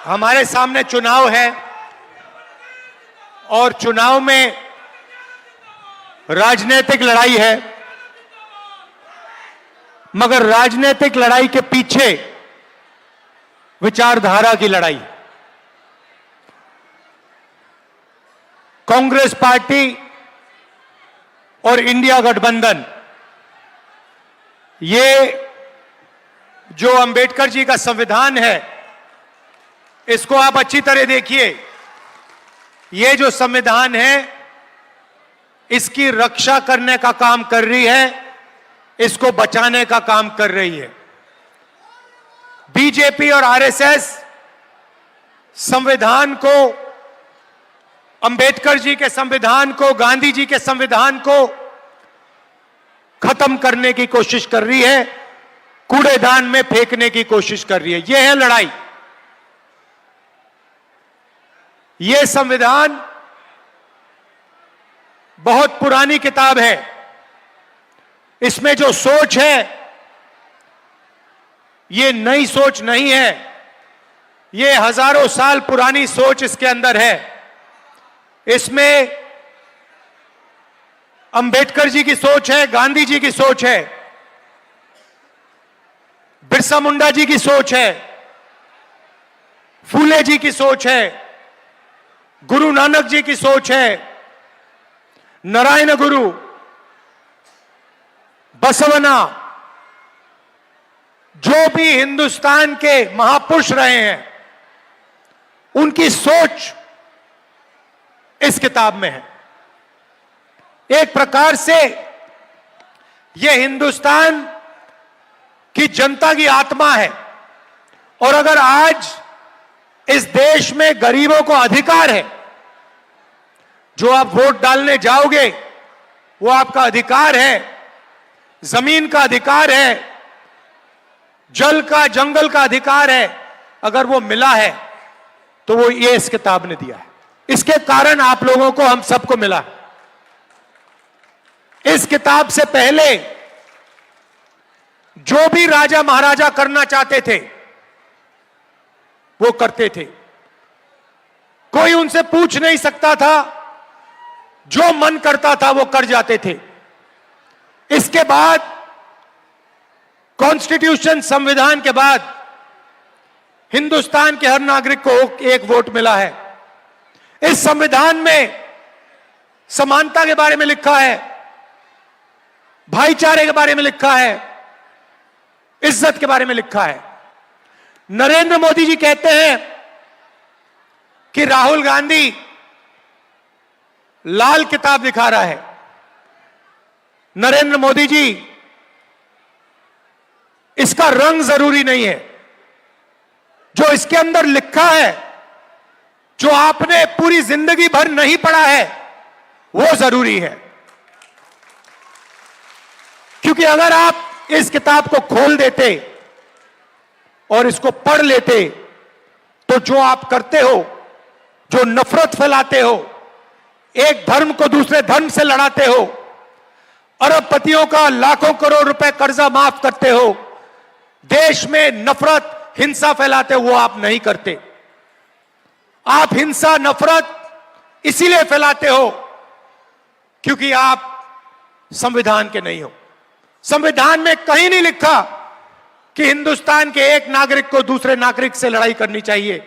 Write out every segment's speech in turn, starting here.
हमारे सामने चुनाव है और चुनाव में राजनीतिक लड़ाई है, मगर राजनीतिक लड़ाई के पीछे विचारधारा की लड़ाई। कांग्रेस पार्टी और इंडिया गठबंधन, ये जो अंबेडकर जी का संविधान है, इसको आप अच्छी तरह देखिए। ये जो संविधान है, इसकी रक्षा करने का काम कर रही है, इसको बचाने का काम कर रही है। बीजेपी और आरएसएस संविधान को, अंबेडकर जी के संविधान को, गांधी जी के संविधान को खत्म करने की कोशिश कर रही है, कूड़ेदान में फेंकने की कोशिश कर रही है। यह है लड़ाई। यह संविधान बहुत पुरानी किताब है। इसमें जो सोच है, यह नई सोच नहीं है, यह हजारों साल पुरानी सोच इसके अंदर है। इसमें अंबेडकर जी की सोच है, गांधी जी की सोच है, बिरसा मुंडा जी की सोच है, फूले जी की सोच है, गुरु नानक जी की सोच है, नारायण गुरु, बसवना, जो भी हिंदुस्तान के महापुरुष रहे हैं, उनकी सोच इस किताब में है। एक प्रकार से यह हिंदुस्तान की जनता की आत्मा है। और अगर आज इस देश में गरीबों को अधिकार है, जो आप वोट डालने जाओगे वो आपका अधिकार है, जमीन का अधिकार है, जल का, जंगल का अधिकार है, अगर वो मिला है तो वो ये इस किताब ने दिया है। इसके कारण आप लोगों को, हम सबको मिला। इस किताब से पहले जो भी राजा महाराजा करना चाहते थे वो करते थे, कोई उनसे पूछ नहीं सकता था, जो मन करता था वो कर जाते थे। इसके बाद कॉन्स्टिट्यूशन, संविधान के बाद हिंदुस्तान के हर नागरिक को एक वोट मिला है। इस संविधान में समानता के बारे में लिखा है, भाईचारे के बारे में लिखा है, इज्जत के बारे में लिखा है। नरेंद्र मोदी जी कहते हैं कि राहुल गांधी लाल किताब दिखा रहा है। नरेंद्र मोदी जी, इसका रंग जरूरी नहीं है, जो इसके अंदर लिखा है, जो आपने पूरी जिंदगी भर नहीं पढ़ा है, वो जरूरी है। क्योंकि अगर आप इस किताब को खोल देते और इसको पढ़ लेते, तो जो आप करते हो, जो नफरत फैलाते हो, एक धर्म को दूसरे धर्म से लड़ाते हो, अरबपतियों का लाखों करोड़ रुपए कर्जा माफ करते हो, देश में नफरत, हिंसा फैलाते हो, वो आप नहीं करते। आप हिंसा, नफरत इसीलिए फैलाते हो क्योंकि आप संविधान के नहीं हो। संविधान में कहीं नहीं लिखा कि हिंदुस्तान के एक नागरिक को दूसरे नागरिक से लड़ाई करनी चाहिए,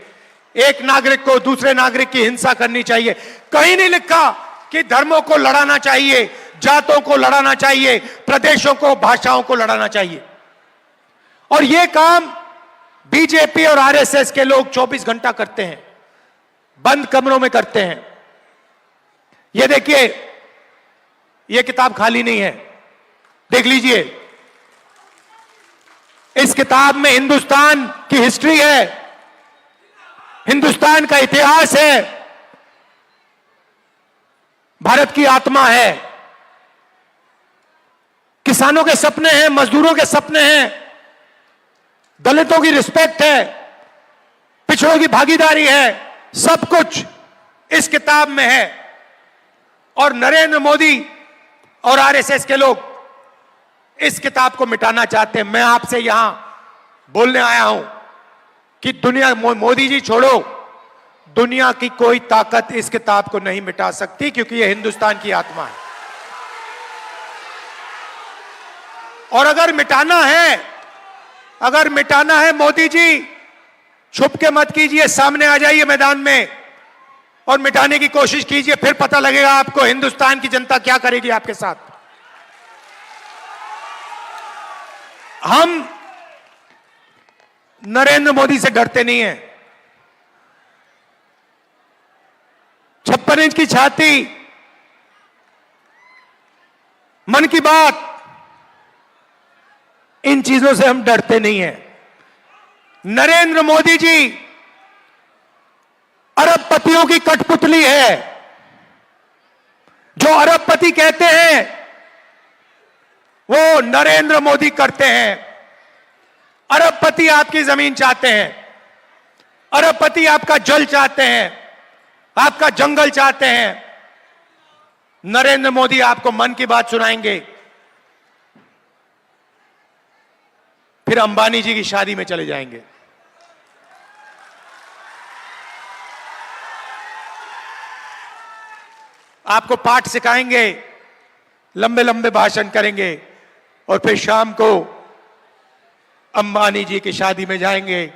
एक नागरिक को दूसरे नागरिक की हिंसा करनी चाहिए। कहीं नहीं लिखा कि धर्मों को लड़ाना चाहिए, जातों को लड़ाना चाहिए, प्रदेशों को, भाषाओं को लड़ाना चाहिए। और यह काम बीजेपी और आरएसएस के लोग 24 घंटा करते हैं, बंद कमरों में करते हैं। यह देखिए, यह किताब खाली नहीं है, देख लीजिए। इस किताब में हिंदुस्तान की हिस्ट्री है, हिंदुस्तान का इतिहास है, भारत की आत्मा है, किसानों के सपने हैं, मजदूरों के सपने हैं, दलितों की रिस्पेक्ट है, पिछड़ों की भागीदारी है, सब कुछ इस किताब में है। और नरेंद्र मोदी और आरएसएस के लोग इस किताब को मिटाना चाहते हैं। मैं आपसे यहां बोलने आया हूं कि दुनिया, मोदी जी छोड़ो, दुनिया की कोई ताकत इस किताब को नहीं मिटा सकती, क्योंकि यह हिंदुस्तान की आत्मा है। और अगर मिटाना है मोदी जी, छुप के मत कीजिए, सामने आ जाइए मैदान में और मिटाने की कोशिश कीजिए, फिर पता लगेगा आपको हिंदुस्तान की जनता क्या करेगी आपके साथ। हम नरेंद्र मोदी से डरते नहीं हैं। 56 इंच की छाती, मन की बात, इन चीजों से हम डरते नहीं हैं। नरेंद्र मोदी जी अरबपतियों की कठपुतली है। जो अरबपति कहते हैं वो नरेंद्र मोदी करते हैं। अरबपति आपकी जमीन चाहते हैं, अरबपति आपका जल चाहते हैं, आपका जंगल चाहते हैं। नरेंद्र मोदी आपको मन की बात सुनाएंगे, फिर अंबानी जी की शादी में चले जाएंगे। आपको पाठ सिखाएंगे, लंबे लंबे भाषण करेंगे और फिर शाम को अंबानी जी की शादी में जाएंगे,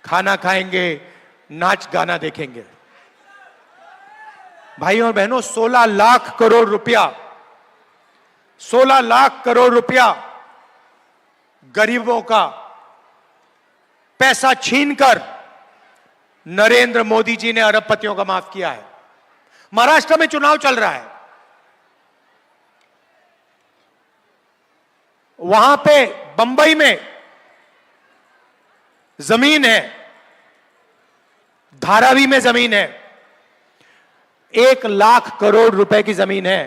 खाना खाएंगे, नाच गाना देखेंगे। भाइयों और बहनों, 16 लाख करोड़ रुपया, 16 लाख करोड़ रुपया गरीबों का पैसा छीनकर नरेंद्र मोदी जी ने अरबपतियों का माफ किया है। महाराष्ट्र में चुनाव चल रहा है, वहां पे बंबई में जमीन है, धारावी में जमीन है, 1 लाख करोड़ रुपए की जमीन है।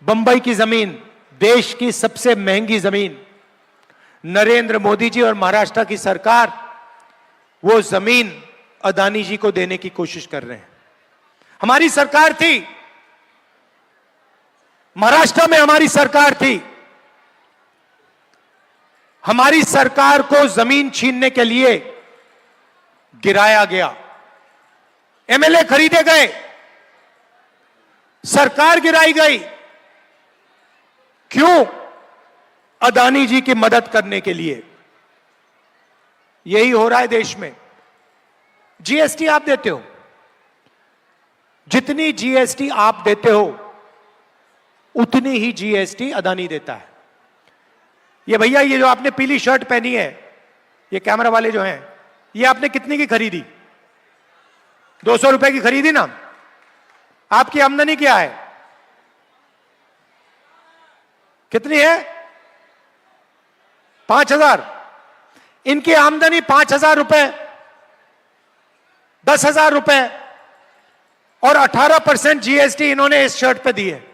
बंबई की जमीन, देश की सबसे महंगी जमीन। नरेंद्र मोदी जी और महाराष्ट्र की सरकार वो जमीन अदानी जी को देने की कोशिश कर रहे हैं। हमारी सरकार थी, महाराष्ट्र में हमारी सरकार थी, हमारी सरकार को जमीन छीनने के लिए गिराया गया, एमएलए खरीदे गए, सरकार गिराई गई। क्यों? अदानी जी की मदद करने के लिए। यही हो रहा है देश में। जीएसटी आप देते हो, जितनी जीएसटी आप देते हो उतनी ही जीएसटी अदानी देता है। ये भैया, ये जो आपने पीली शर्ट पहनी है, ये कैमरा वाले जो हैं, ये आपने कितने की खरीदी? 200 रुपए की खरीदी ना? आपकी आमदनी क्या है? कितनी है? 5,000। इनकी आमदनी 5,000 रुपए, 10,000 रुपए और 18% जीएसटी इन्होंने इस शर्ट पे दी है।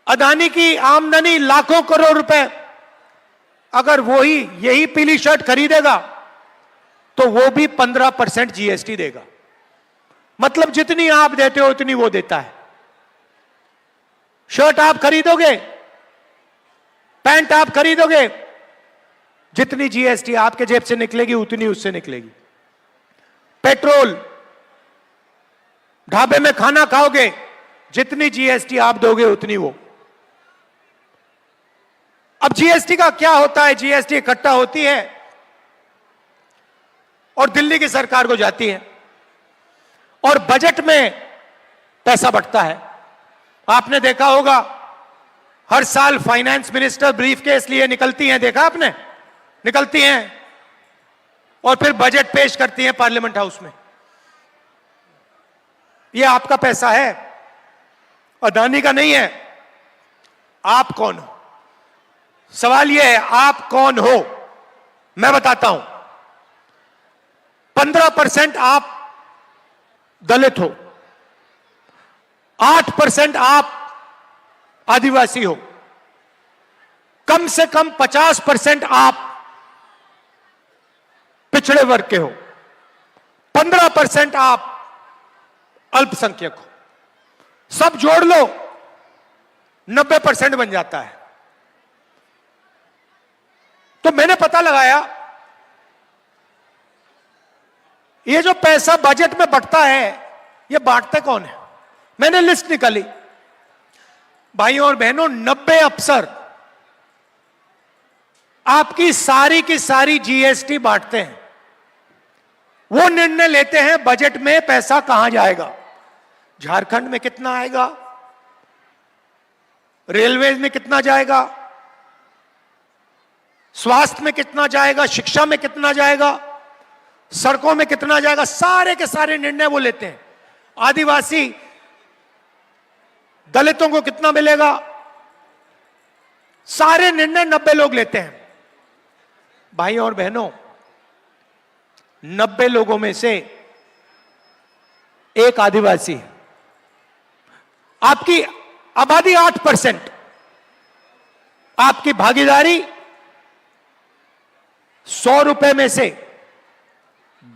अदानी की आमदनी लाखों करोड़ रुपए, अगर वही यही पीली शर्ट खरीदेगा तो वो भी 15% जीएसटी देगा। मतलब जितनी आप देते हो उतनी वो देता है। शर्ट आप खरीदोगे, पैंट आप खरीदोगे, जितनी जीएसटी आपके जेब से निकलेगी उतनी उससे निकलेगी। पेट्रोल, ढाबे में खाना खाओगे, जितनी जीएसटी आप दोगे उतनी वो। अब जीएसटी का क्या होता है? जीएसटी इकट्ठा होती है और दिल्ली की सरकार को जाती है और बजट में पैसा बढ़ता है। आपने देखा होगा, हर साल फाइनेंस मिनिस्टर ब्रीफकेस लिए निकलती हैं, देखा आपने? निकलती हैं और फिर बजट पेश करती हैं पार्लियामेंट हाउस में। यह आपका पैसा है, अदानी का नहीं है। आप कौन हो? सवाल यह है, आप कौन हो? मैं बताता हूं। 15% आप दलित हो, 8% आप आदिवासी हो, कम से कम 50% आप पिछड़े वर्ग के हो, 15% आप अल्पसंख्यक हो। सब जोड़ लो 90% बन जाता है। तो मैंने पता लगाया ये जो पैसा बजट में बंटता है, ये बांटते कौन है? मैंने लिस्ट निकाली भाइयों और बहनों, 90 अफसर आपकी सारी की सारी जीएसटी बांटते हैं। वो निर्णय लेते हैं बजट में पैसा कहां जाएगा, झारखंड में कितना आएगा, रेलवे में कितना जाएगा, स्वास्थ्य में कितना जाएगा, शिक्षा में कितना जाएगा, सड़कों में कितना जाएगा, सारे के सारे निर्णय वो लेते हैं। आदिवासी दलितों को कितना मिलेगा, सारे निर्णय 90 लोग लेते हैं। भाइयों और बहनों, 90 लोगों में से एक आदिवासी है। आपकी आबादी 8%, आपकी भागीदारी 100 रुपए में से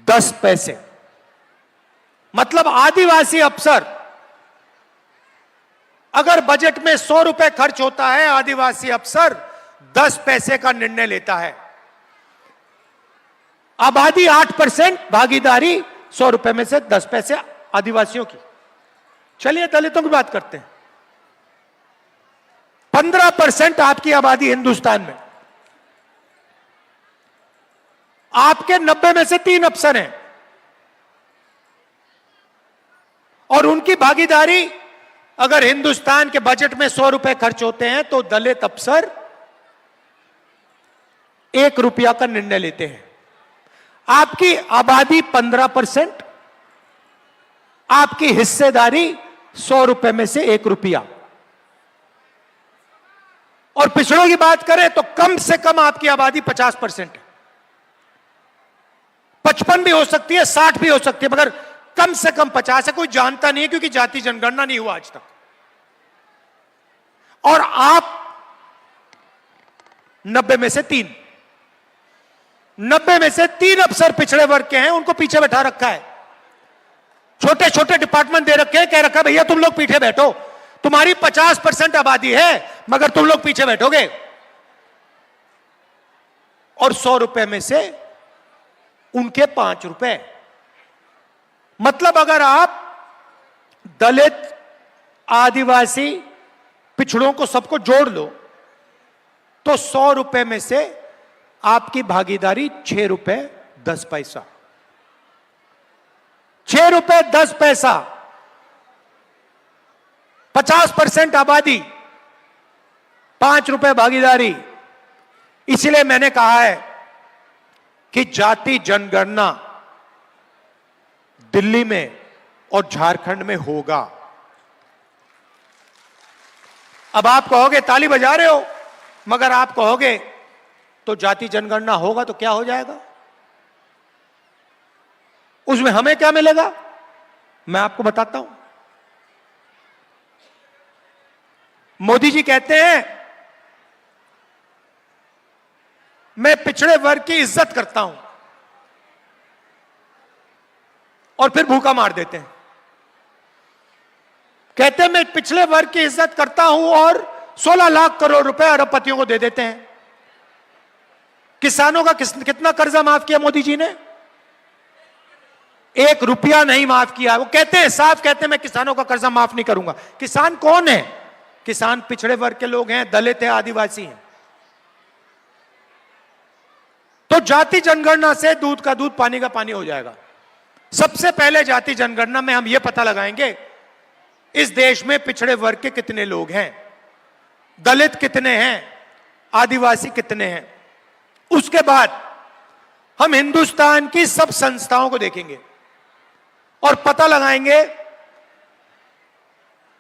10 पैसे। मतलब आदिवासी अफसर, अगर बजट में 100 रुपए खर्च होता है, आदिवासी अफसर 10 पैसे का निर्णय लेता है। आबादी 8%, भागीदारी 100 रुपए में से 10 पैसे आदिवासियों की। चलिए दलितों की बात करते हैं। 15% आपकी आबादी हिंदुस्तान में, आपके 90 में से 3 अफसर हैं और उनकी भागीदारी, अगर हिंदुस्तान के बजट में 100 रुपए खर्च होते हैं तो दलित अफसर 1 रुपया का निर्णय लेते हैं। आपकी आबादी 15%, आपकी हिस्सेदारी 100 रुपए में से 1 रुपया। और पिछड़ों की बात करें तो कम से कम आपकी आबादी 50% है। 55 भी हो सकती है, 60 भी हो सकती है, मगर कम से कम 50 है। कोई जानता नहीं है क्योंकि जाति जनगणना नहीं हुआ आज तक। और आप 90 में से 3, 90 में से 3 अफसर पिछड़े वर्ग के हैं, उनको पीछे बैठा रखा है। छोटे छोटे डिपार्टमेंट दे रखे हैं, कह रखा है भैया तुम लोग पीछे बैठो, तुम्हारी 50% आबादी है मगर तुम लोग पीछे बैठोगे। और 100 रुपए में से उनके 5 रुपए। मतलब अगर आप दलित, आदिवासी, पिछड़ों को सबको जोड़ लो तो 100 रुपए में से आपकी भागीदारी 6 रुपए 10 पैसा। 6 रुपए 10 पैसा। 50% आबादी, 5 रुपए भागीदारी। इसलिए मैंने कहा है कि जाति जनगणना दिल्ली में और झारखंड में होगा। अब आप कहोगे ताली बजा रहे हो, मगर आप कहोगे तो जाति जनगणना होगा तो क्या हो जाएगा, उसमें हमें क्या मिलेगा? मैं आपको बताता हूं। मोदी जी कहते हैं मैं पिछड़े वर्ग की इज्जत करता हूं और फिर भूखा मार देते हैं। कहते हैं मैं पिछड़े वर्ग की इज्जत करता हूं और 16 लाख करोड़ रुपए अरबपतियों को दे देते हैं। किसानों का कितना कर्जा माफ किया मोदी जी ने? 1 रुपया नहीं माफ किया। वो कहते हैं, साफ कहते हैं मैं किसानों का कर्जा माफ नहीं करूंगा। किसान कौन है? किसान पिछड़े वर्ग के लोग हैं, दलित है, आदिवासी हैं। तो जाति जनगणना से दूध का दूध, पानी का पानी हो जाएगा। सबसे पहले जाति जनगणना में हम यह पता लगाएंगे इस देश में पिछड़े वर्ग के कितने लोग हैं, दलित कितने हैं, आदिवासी कितने हैं। उसके बाद हम हिंदुस्तान की सब संस्थाओं को देखेंगे और पता लगाएंगे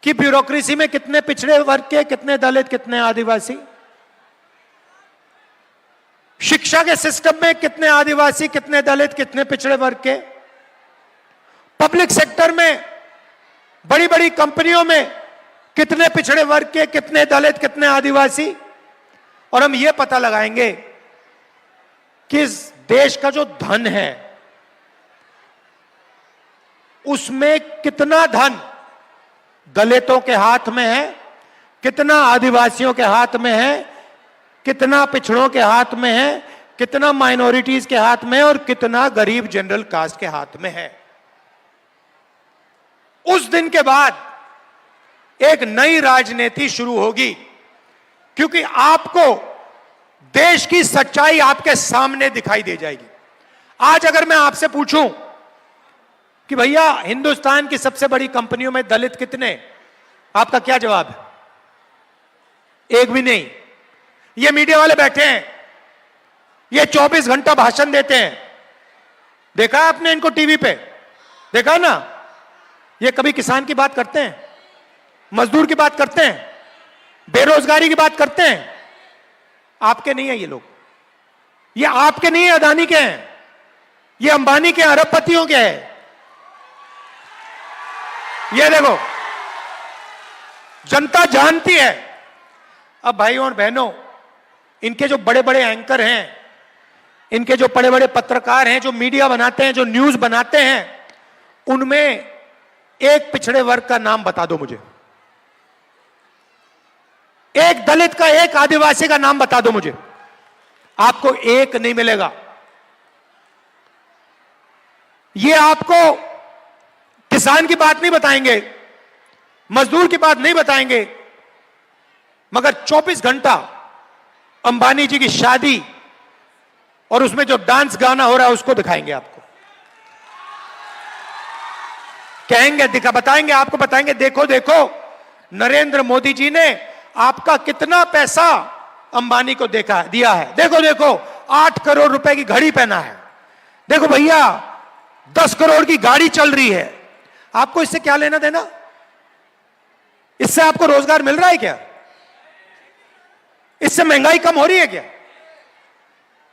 कि ब्यूरोक्रेसी में कितने पिछड़े वर्ग के, कितने दलित, कितने आदिवासी। शिक्षा के सिस्टम में कितने आदिवासी, कितने दलित, कितने पिछड़े वर्ग के। पब्लिक सेक्टर में, बड़ी बड़ी कंपनियों में कितने पिछड़े वर्ग के, कितने दलित, कितने आदिवासी। और हम यह पता लगाएंगे कि इस देश का जो धन है उसमें कितना धन दलितों के हाथ में है, कितना आदिवासियों के हाथ में है, कितना पिछड़ों के हाथ में है, कितना माइनॉरिटीज के हाथ में और कितना गरीब जनरल कास्ट के हाथ में है। उस दिन के बाद एक नई राजनीति शुरू होगी, क्योंकि आपको देश की सच्चाई आपके सामने दिखाई दे जाएगी। आज अगर मैं आपसे पूछूं कि भैया हिंदुस्तान की सबसे बड़ी कंपनियों में दलित कितने, आपका क्या जवाब है? एक भी नहीं। ये मीडिया वाले बैठे हैं, ये 24 घंटा भाषण देते हैं, देखा आपने इनको टीवी पे, देखा ना? ये कभी किसान की बात करते हैं, मजदूर की बात करते हैं, बेरोजगारी की बात करते हैं? आपके नहीं है ये लोग, ये आपके नहीं है, अदानी के हैं, ये अंबानी के, अरबपतियों के हैं। ये देखो, जनता जानती है। अब भाइयों और बहनों, इनके जो बड़े बड़े एंकर हैं, इनके जो बड़े बड़े पत्रकार हैं, जो मीडिया बनाते हैं, जो न्यूज बनाते हैं, उनमें एक पिछड़े वर्ग का नाम बता दो मुझे, एक दलित का, एक आदिवासी का नाम बता दो मुझे। आपको एक नहीं मिलेगा। ये आपको किसान की बात नहीं बताएंगे, मजदूर की बात नहीं बताएंगे, मगर 24 घंटा अंबानी जी की शादी और उसमें जो डांस गाना हो रहा है उसको दिखाएंगे आपको। कहेंगे, बताएंगे आपको, बताएंगे देखो देखो नरेंद्र मोदी जी ने आपका कितना पैसा अंबानी को दिया है, देखो देखो 8 करोड़ रुपए की घड़ी पहना है, देखो भैया 10 करोड़ की गाड़ी चल रही है। आपको इससे क्या लेना देना? इससे आपको रोजगार मिल रहा है क्या? इससे महंगाई कम हो रही है क्या?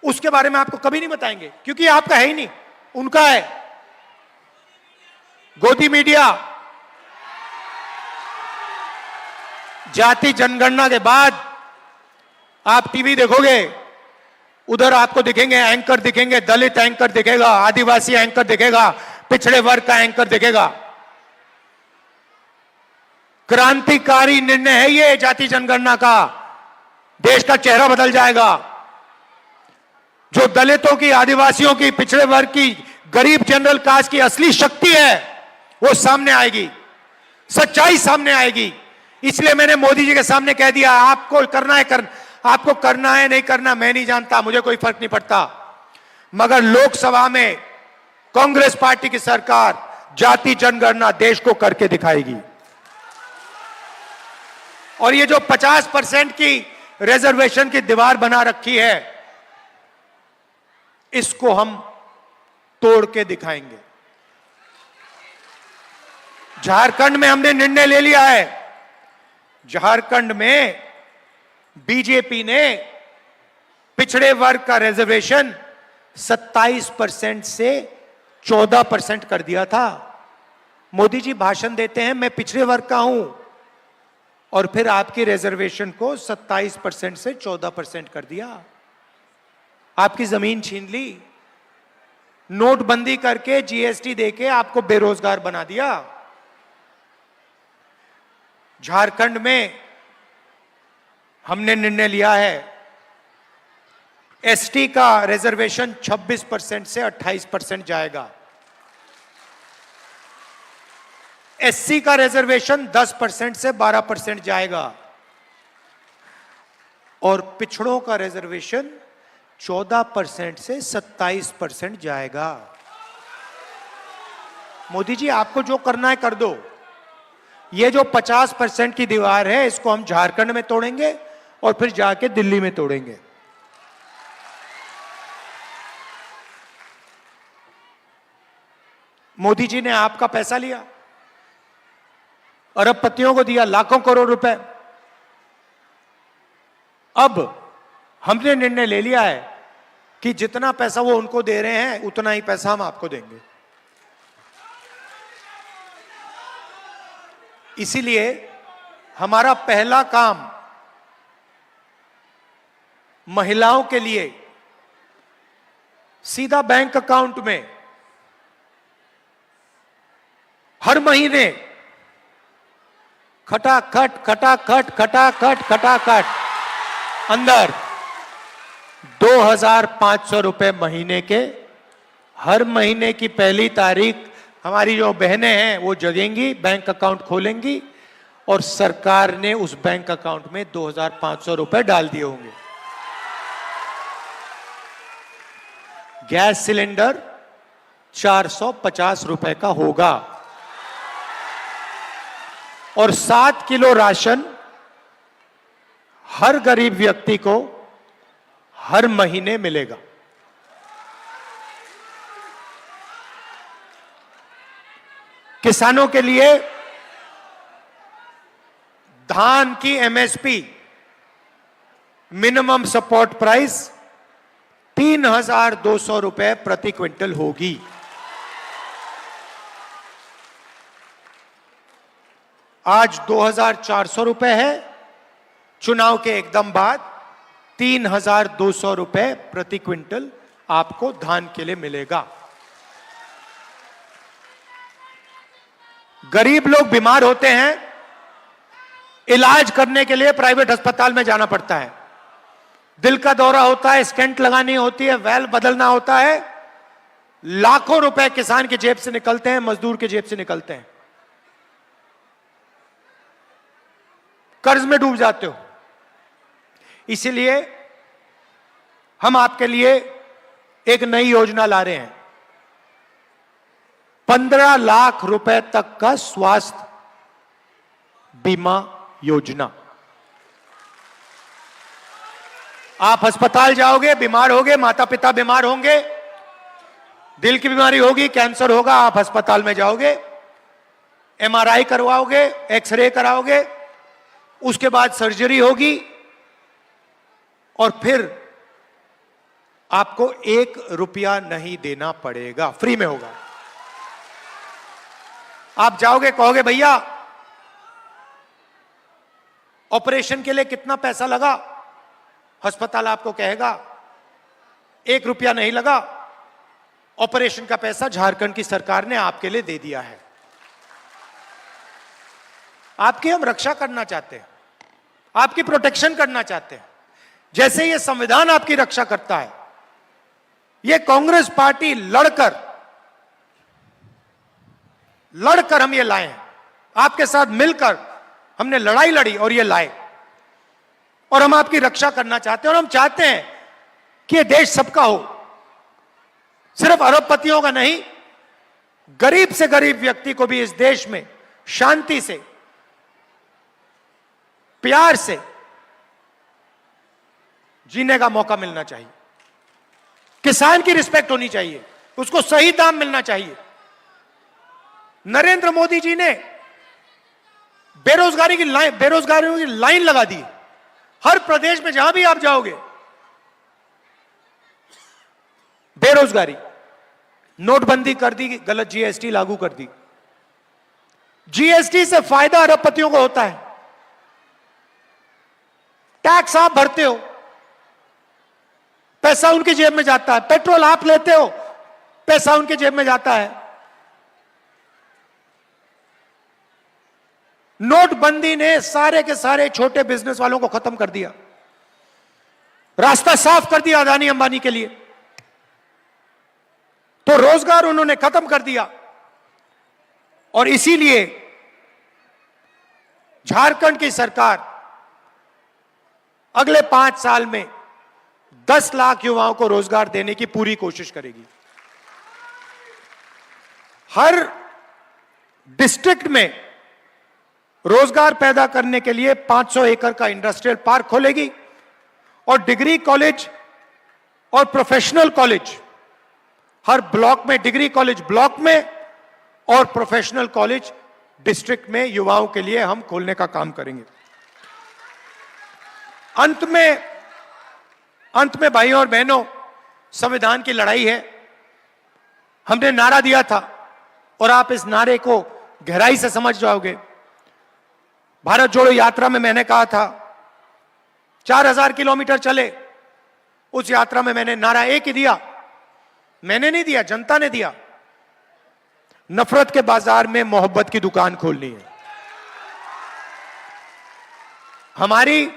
उसके बारे में आपको कभी नहीं बताएंगे, क्योंकि आपका है ही नहीं, उनका है। गोदी मीडिया, जाति जनगणना के बाद आप टीवी देखोगे, उधर आपको दिखेंगे एंकर, दिखेंगे दलित एंकर दिखेगा, आदिवासी एंकर दिखेगा, पिछड़े वर्ग का एंकर दिखेगा। क्रांतिकारी निर्णय है ये जाति जनगणना का, देश का चेहरा बदल जाएगा। जो दलितों की, आदिवासियों की, पिछड़े वर्ग की, गरीब जनरल कास्ट की असली शक्ति है वो सामने आएगी, सच्चाई सामने आएगी। इसलिए मैंने मोदी जी के सामने कह दिया, आपको करना है आपको करना है, नहीं करना मैं नहीं जानता, मुझे कोई फर्क नहीं पड़ता, मगर लोकसभा में कांग्रेस पार्टी की सरकार जाति जनगणना देश को करके दिखाएगी। और ये जो 50% की रिजर्वेशन की दीवार बना रखी है, इसको हम तोड़ के दिखाएंगे। झारखंड में हमने निर्णय ले लिया है, झारखंड में बीजेपी ने पिछड़े वर्ग का रिजर्वेशन 27% से 14% कर दिया था। मोदी जी भाषण देते हैं मैं पिछड़े वर्ग का हूं, और फिर आपकी रिजर्वेशन को 27% से 14% कर दिया, आपकी जमीन छीन ली, नोटबंदी करके जीएसटी देके आपको बेरोजगार बना दिया। झारखंड में हमने निर्णय लिया है, एसटी का रिजर्वेशन 26% से 28% जाएगा, एससी का रिजर्वेशन 10% से 12% जाएगा, और पिछड़ों का रिजर्वेशन 14% से 27% जाएगा। मोदी जी आपको जो करना है कर दो। ये जो 50% की दीवार है, इसको हम झारखंड में तोड़ेंगे और फिर जाके दिल्ली में तोड़ेंगे। मोदी जी ने आपका पैसा लिया, अरबपतियों को दिया लाखों करोड़ रुपए। अब हमने निर्णय ले लिया है कि जितना पैसा वो उनको दे रहे हैं उतना ही पैसा हम आपको देंगे। इसीलिए हमारा पहला काम महिलाओं के लिए सीधा बैंक अकाउंट में हर महीने खटाखट खटाखट खटाखट खटाखट अंदर 2,500 रुपए महीने के। हर महीने की पहली तारीख हमारी जो बहनें हैं वो जगेंगी, बैंक अकाउंट खोलेंगी और सरकार ने उस बैंक अकाउंट में 2,500 रुपए डाल दिए होंगे। गैस सिलेंडर 450 रुपए का होगा और 7 किलो राशन हर गरीब व्यक्ति को हर महीने मिलेगा। किसानों के लिए धान की एमएसपी मिनिमम सपोर्ट प्राइस 3,200 रुपए प्रति क्विंटल होगी। आज 2,400 रुपए है, चुनाव के एकदम बाद 3,200 रुपए प्रति क्विंटल आपको धान के लिए मिलेगा। गरीब लोग बीमार होते हैं, इलाज करने के लिए प्राइवेट अस्पताल में जाना पड़ता है। दिल का दौरा होता है, स्टेंट लगानी होती है, वैल्व बदलना होता है, लाखों रुपए किसान की जेब से निकलते हैं, मजदूर की जेब से निकलते हैं। कर्ज में डूब जाते हो। इसीलिए हम आपके लिए एक नई योजना ला रहे हैं, 15 लाख रुपए तक का स्वास्थ्य बीमा योजना। आप अस्पताल जाओगे, बीमार होगे, माता पिता बीमार होंगे, दिल की बीमारी होगी, कैंसर होगा, आप अस्पताल में जाओगे, एमआरआई करवाओगे, एक्सरे कराओगे, उसके बाद सर्जरी होगी और फिर आपको 1 रुपया नहीं देना पड़ेगा, फ्री में होगा। आप जाओगे, कहोगे भैया ऑपरेशन के लिए कितना पैसा लगा, अस्पताल आपको कहेगा 1 रुपया नहीं लगा, ऑपरेशन का पैसा झारखंड की सरकार ने आपके लिए दे दिया है। आपकी हम रक्षा करना चाहते हैं, आपकी प्रोटेक्शन करना चाहते हैं, जैसे ये संविधान आपकी रक्षा करता है। ये कांग्रेस पार्टी लड़कर हम ये लाए हैं, आपके साथ मिलकर हमने लड़ाई लड़ी और ये लाए, और हम आपकी रक्षा करना चाहते हैं। और हम चाहते हैं कि ये देश सबका हो, सिर्फ अरबपतियों का नहीं, गरीब से गरीब व्यक्ति को भी इस देश में शांति से, प्यार से जीने का मौका मिलना चाहिए। किसान की रिस्पेक्ट होनी चाहिए, उसको सही दाम मिलना चाहिए। नरेंद्र मोदी जी ने बेरोजगारी की लाइन लगा दी। हर प्रदेश में जहां भी आप जाओगे बेरोजगारी, नोटबंदी कर दी, गलत जीएसटी लागू कर दी। जीएसटी से फायदा अरबपतियों को होता है, टैक्स आप भरते हो, पैसा उनकी जेब में जाता है, पेट्रोल आप लेते हो, पैसा उनकी जेब में जाता है। नोटबंदी ने सारे के सारे छोटे बिजनेस वालों को खत्म कर दिया, रास्ता साफ कर दिया अदानी अंबानी के लिए, तो रोजगार उन्होंने खत्म कर दिया। और इसीलिए झारखंड की सरकार अगले 5 साल में 10 लाख युवाओं को रोजगार देने की पूरी कोशिश करेगी। हर डिस्ट्रिक्ट में रोजगार पैदा करने के लिए 500 एकड़ का इंडस्ट्रियल पार्क खोलेगी और डिग्री कॉलेज और प्रोफेशनल कॉलेज हर ब्लॉक में, डिग्री कॉलेज ब्लॉक में और प्रोफेशनल कॉलेज डिस्ट्रिक्ट में युवाओं के लिए हम खोलने का काम करेंगे। अंत में भाइयों और बहनों, संविधान की लड़ाई है। हमने नारा दिया था और आप इस नारे को गहराई से समझ जाओगे। भारत जोड़ो यात्रा में मैंने कहा था 4000 किलोमीटर चले, उस यात्रा में मैंने नारा एक ही दिया, मैंने नहीं दिया, जनता ने दिया, नफरत के बाजार में मोहब्बत की दुकान खोलनी है। हमारी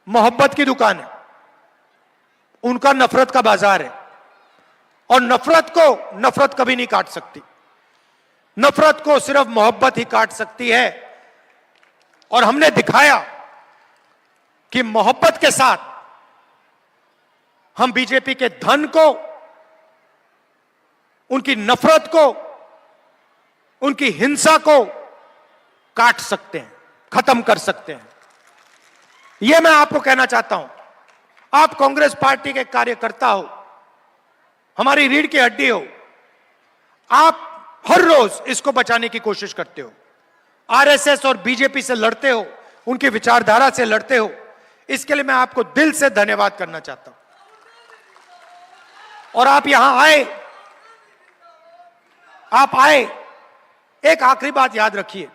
मोहब्बत की दुकान है, उनका नफरत का बाजार है और नफरत को नफरत कभी नहीं काट सकती। नफरत को सिर्फ मोहब्बत ही काट सकती है और हमने दिखाया कि मोहब्बत के साथ हम बीजेपी के धन को, उनकी नफरत को, उनकी हिंसा को काट सकते हैं, खत्म कर सकते हैं। यह मैं आपको कहना चाहता हूं। आप कांग्रेस पार्टी के कार्यकर्ता हो, हमारी रीढ़ की हड्डी हो, आप हर रोज इसको बचाने की कोशिश करते हो, आरएसएस और बीजेपी से लड़ते हो, उनकी विचारधारा से लड़ते हो। इसके लिए मैं आपको दिल से धन्यवाद करना चाहता हूं। और आप यहां आए, आप आए। एक आखिरी बात याद रखिए,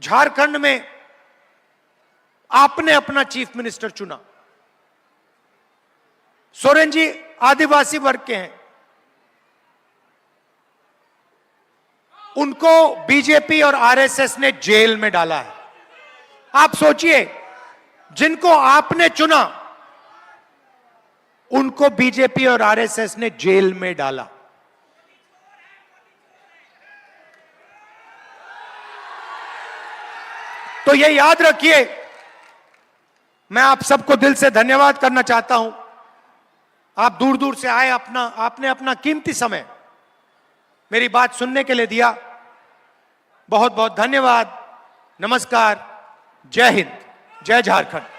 झारखंड में आपने अपना चीफ मिनिस्टर चुना। सोरेन जी आदिवासी वर्ग के हैं, उनको बीजेपी और आरएसएस ने जेल में डाला है। आप सोचिए, जिनको आपने चुना उनको बीजेपी और आरएसएस ने जेल में डाला। तो ये याद रखिए। मैं आप सबको दिल से धन्यवाद करना चाहता हूं। आप दूर दूर से आए, आपने अपना कीमती समय मेरी बात सुनने के लिए दिया। बहुत बहुत धन्यवाद। नमस्कार। जय हिंद, जय झारखंड।